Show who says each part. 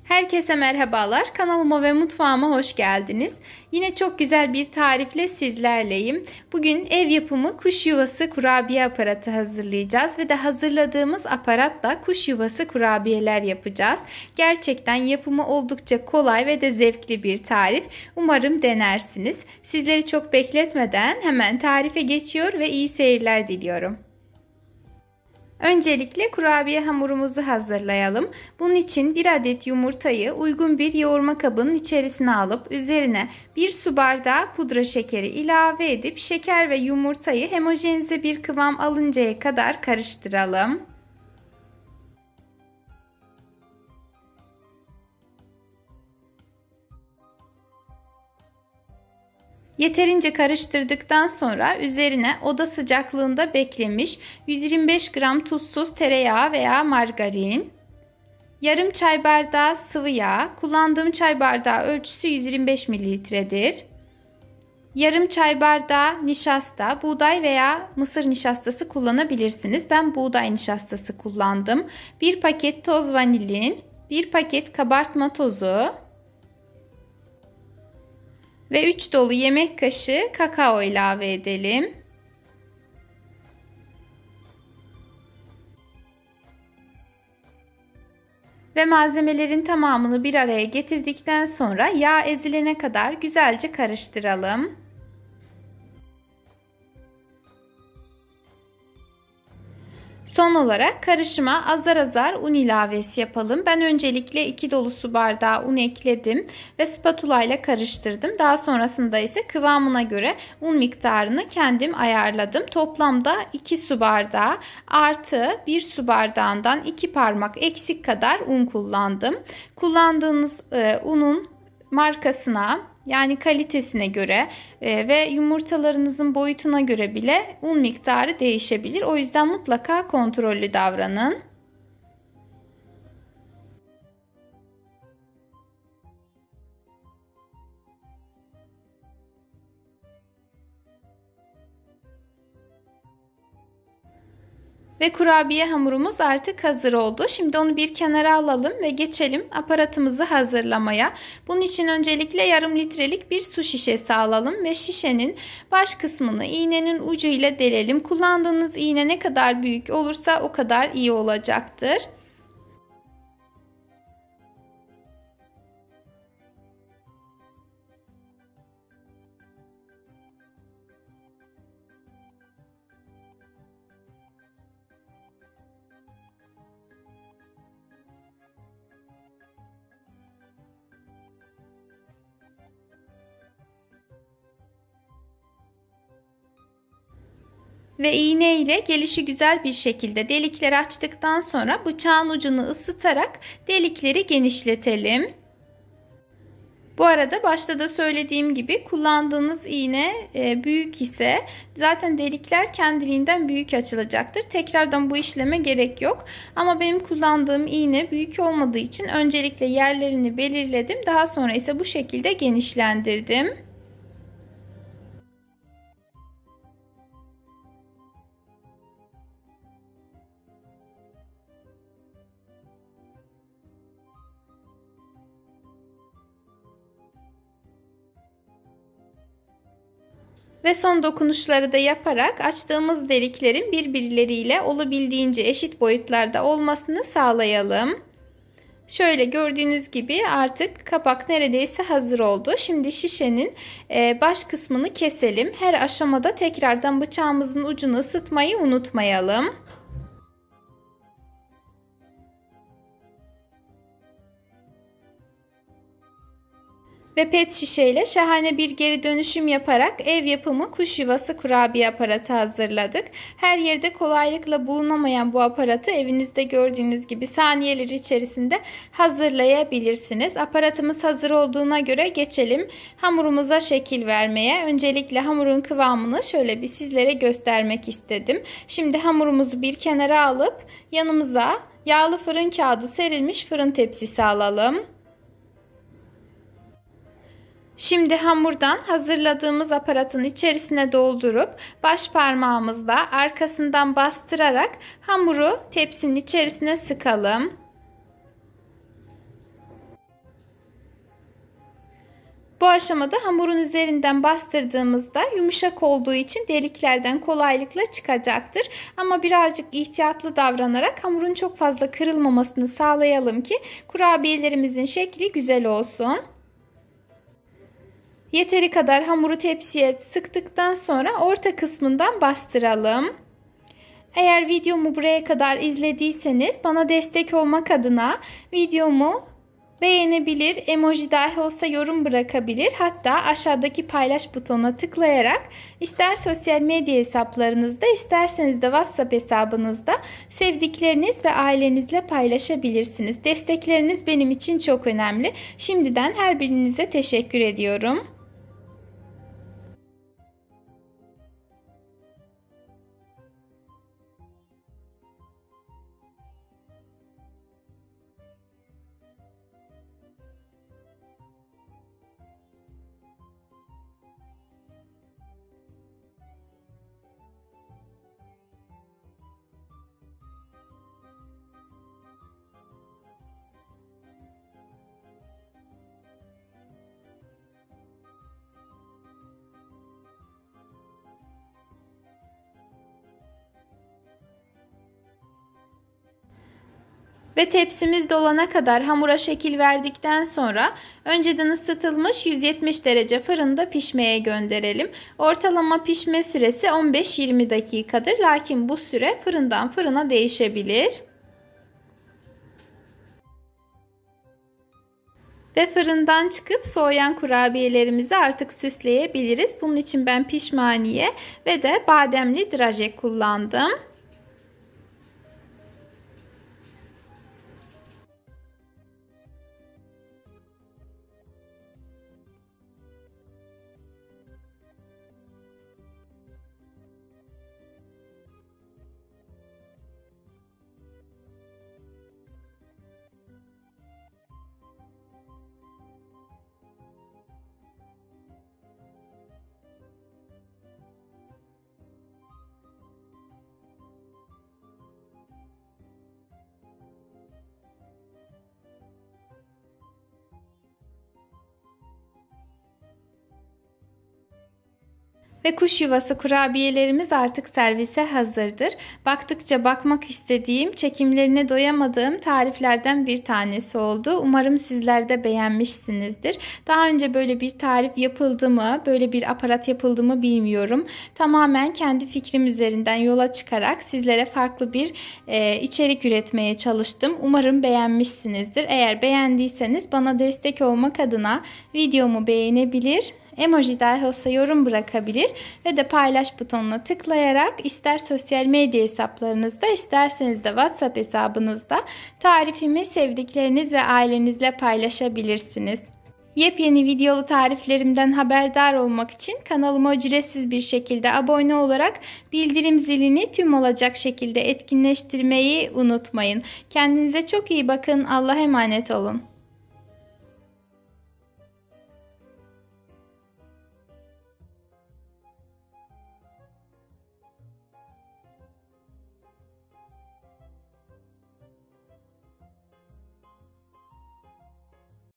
Speaker 1: Herkese merhabalar. Kanalıma ve mutfağıma hoş geldiniz. Yine çok güzel bir tarifle sizlerleyim. Bugün ev yapımı kuş yuvası kurabiye aparatı hazırlayacağız ve de hazırladığımız aparatla kuş yuvası kurabiyeler yapacağız. Gerçekten yapımı oldukça kolay ve de zevkli bir tarif. Umarım denersiniz. Sizleri çok bekletmeden hemen tarife geçiyor ve iyi seyirler diliyorum. Öncelikle kurabiye hamurumuzu hazırlayalım. Bunun için 1 adet yumurtayı uygun bir yoğurma kabının içerisine alıp üzerine 1 su bardağı pudra şekeri ilave edip şeker ve yumurtayı homojenize bir kıvam alıncaya kadar karıştıralım. Yeterince karıştırdıktan sonra üzerine oda sıcaklığında beklemiş 125 gram tuzsuz tereyağı veya margarin, yarım çay bardağı sıvı yağ, kullandığım çay bardağı ölçüsü 125 mililitredir. Yarım çay bardağı nişasta, buğday veya mısır nişastası kullanabilirsiniz. Ben buğday nişastası kullandım. 1 paket toz vanilin, 1 paket kabartma tozu ve 3 dolu yemek kaşığı kakao ilave edelim. Ve malzemelerin tamamını bir araya getirdikten sonra yağ ezilene kadar güzelce karıştıralım. Son olarak karışıma azar azar un ilavesi yapalım. Ben öncelikle 2 dolu su bardağı un ekledim ve spatula ile karıştırdım. Daha sonrasında ise kıvamına göre un miktarını kendim ayarladım. Toplamda 2 su bardağı artı 1 su bardağından 2 parmak eksik kadar un kullandım. Kullandığınız unun markasına, yani kalitesine göre ve yumurtalarınızın boyutuna göre bile un miktarı değişebilir. O yüzden mutlaka kontrollü davranın. Ve kurabiye hamurumuz artık hazır oldu. Şimdi onu bir kenara alalım ve geçelim aparatımızı hazırlamaya. Bunun için öncelikle yarım litrelik bir su şişesi alalım ve şişenin baş kısmını iğnenin ucu ile delelim. Kullandığınız iğne ne kadar büyük olursa o kadar iyi olacaktır. Ve iğne ile gelişigüzel bir şekilde delikleri açtıktan sonra bıçağın ucunu ısıtarak delikleri genişletelim. Bu arada başta da söylediğim gibi kullandığınız iğne büyük ise zaten delikler kendiliğinden büyük açılacaktır. Tekrardan bu işleme gerek yok. Ama benim kullandığım iğne büyük olmadığı için öncelikle yerlerini belirledim. Daha sonra ise bu şekilde genişlendirdim. Ve son dokunuşları da yaparak açtığımız deliklerin birbirleriyle olabildiğince eşit boyutlarda olmasını sağlayalım. Şöyle gördüğünüz gibi artık kapak neredeyse hazır oldu. Şimdi şişenin baş kısmını keselim. Her aşamada tekrardan bıçağımızın ucunu ısıtmayı unutmayalım. Ve pet şişeyle şahane bir geri dönüşüm yaparak ev yapımı kuş yuvası kurabiye aparatı hazırladık. Her yerde kolaylıkla bulunamayan bu aparatı evinizde gördüğünüz gibi saniyeler içerisinde hazırlayabilirsiniz. Aparatımız hazır olduğuna göre geçelim hamurumuza şekil vermeye. Öncelikle hamurun kıvamını şöyle bir sizlere göstermek istedim. Şimdi hamurumuzu bir kenara alıp yanımıza yağlı fırın kağıdı serilmiş fırın tepsisi alalım. Şimdi hamurdan hazırladığımız aparatın içerisine doldurup baş parmağımızla arkasından bastırarak hamuru tepsinin içerisine sıkalım. Bu aşamada hamurun üzerinden bastırdığımızda yumuşak olduğu için deliklerden kolaylıkla çıkacaktır. Ama birazcık ihtiyatlı davranarak hamurun çok fazla kırılmamasını sağlayalım ki kurabiyelerimizin şekli güzel olsun. Yeteri kadar hamuru tepsiye sıktıktan sonra orta kısmından bastıralım. Eğer videomu buraya kadar izlediyseniz bana destek olmak adına videomu beğenebilir, emoji dahi olsa yorum bırakabilir. Hatta aşağıdaki paylaş butonuna tıklayarak ister sosyal medya hesaplarınızda isterseniz de WhatsApp hesabınızda sevdikleriniz ve ailenizle paylaşabilirsiniz. Destekleriniz benim için çok önemli. Şimdiden her birinize teşekkür ediyorum. Ve tepsimiz dolana kadar hamura şekil verdikten sonra önceden ısıtılmış 170 derece fırında pişmeye gönderelim. Ortalama pişme süresi 15-20 dakikadır. Lakin bu süre fırından fırına değişebilir. Ve fırından çıkıp soğuyan kurabiyelerimizi artık süsleyebiliriz. Bunun için ben pişmaniye ve de bademli draje kullandım. Ve kuş yuvası kurabiyelerimiz artık servise hazırdır. Baktıkça bakmak istediğim, çekimlerine doyamadığım tariflerden bir tanesi oldu. Umarım sizler de beğenmişsinizdir. Daha önce böyle bir tarif yapıldı mı, böyle bir aparat yapıldı mı bilmiyorum. Tamamen kendi fikrim üzerinden yola çıkarak sizlere farklı bir içerik üretmeye çalıştım. Umarım beğenmişsinizdir. Eğer beğendiyseniz bana destek olmak adına videomu beğenebilir, emoji dahi olsa yorum bırakabilir ve de paylaş butonuna tıklayarak ister sosyal medya hesaplarınızda isterseniz de WhatsApp hesabınızda tarifimi sevdikleriniz ve ailenizle paylaşabilirsiniz. Yepyeni videolu tariflerimden haberdar olmak için kanalıma ücretsiz bir şekilde abone olarak bildirim zilini tüm olacak şekilde etkinleştirmeyi unutmayın. Kendinize çok iyi bakın. Allah'a emanet olun.